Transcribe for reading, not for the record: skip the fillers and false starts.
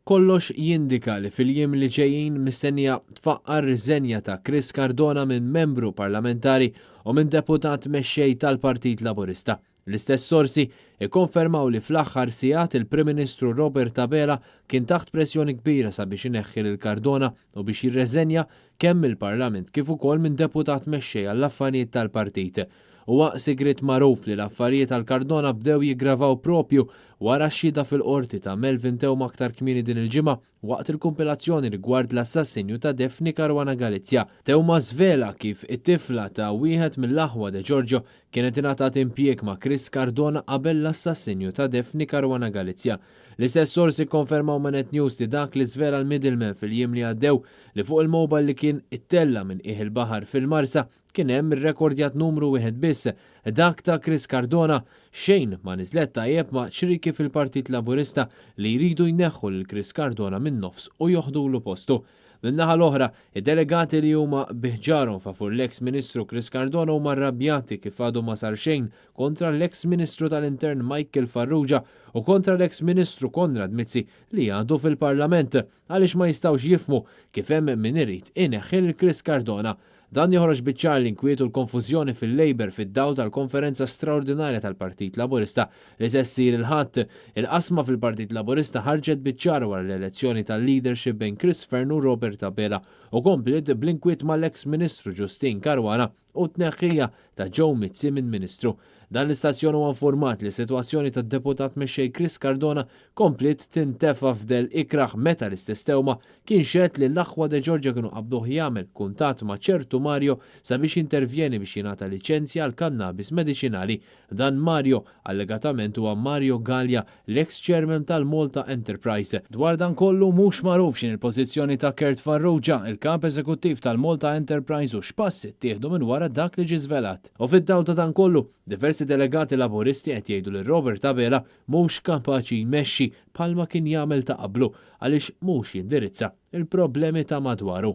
Kollox jindika li fil-jiem li ġejjin mistennija tfaqqar riżenja ta' Chris Cardona minn membru parlamentari u minn deputat mexxej tal-Partit Laburista. L-istess sorsi ikkonfermaw li fl-aħħar sigħat il-Prim Ministru Robert Abela kien taħt pressjoni kbira sabiex ineħħi lil Cardona u biex jirreżenja kemm il-Parlament kif ukoll minn deputat mexxej għall-affarijiet tal-partit. Huwa sigriet magħruf li l-affarijiet tal-Cardona bdew jiggravaw propju wara x-xhieda fil-qorti ta' Melvin Teuma aktar kmieni din il-ġimgħa waqt il-kompilazzjoni rigward l-assassinju ta' Daphne Caruana Galizia. Teuma żvela kif it-tifla ta' wieħed mill-aħwa de Giorgio kienet ingħatat impjieg ma' Chris Cardona qabel l-assassinju ta' Daphne Caruana Galizia. L-istess sorsi konfermaw ma' Net News li dak li żvela l-middleman fil-jiem li għaddew li fuq il-mobile li kien ittella minn qiegħ il-baħar fil-Marsa kien hemm ir-rekordjat numru wieħed biss, dak ta' Chris Cardona xejn ma niżlet tajjeb ma' ċriki fil-Partit Laburista li jridu jneħħu lil Chris Cardona min nofs u joħdulu postu. Min-naħa l-oħra, id-delegati li huma biħġarhom favur l-eks Ministru Chris Cardona huma rrabjati kif għadu ma sar xejn kontra l-eks Ministru tal-Intern Michael Farrugia u kontra l-eks Ministru Konrad Mizzi li għadu fil-Parlament għaliex ma jistgħux jifhmu kif hemm min irid ineħħi lil Chris Cardona. Dan joħroġ biċ-ċar l-inkwiet u l-konfużjoni fil-Labour fid-dawl tal-konferenza straordinarja tal-Partit Laburista li se ssir il-ħadd. Il-qasma fil-Partit Laburista ħarġet biċ-ċar wara l-elezzjoni tal-leadership bejn Chris Fern u Robert Abela u komplet bl-inkwiet mal-eks Ministru Justin Caruana u tneħħija ta' Joe Mizzi minn Ministru. Dan l-istazzjon huwa informat li s-sitwazzjoni tad-deputat mexxej Chris Cardona komplet tintefa' f'del ikraħ meta l-istess Teuma kien xedt li l-aħwa de Giorgio kienu qabduh jagħmel kuntatt ma' ċertu Mario sabiex intervjeni biex jingħata liċenzja għal kannabis mediċinali. Dan Mario allegatament huwa Mario Gallia, l-ex chairman tal-Malta Enterprise. Dwar dan kollu mhux magħruf x'in il-pożizzjoni ta' Kurt Farrugia, il-kap eżekuttiv tal-Malta Enterprise u x'passi ttieħdu minn wara dak li ġie żvelat. U fid-dawl ta' dan kollu, diversi delegati laburisti qed jgħidu li Robert Abela mhux kapaċi jmexxi bħalma kien jagħmel ta' qablu għaliex mhux jindirizza il-problemi ta' madwaru.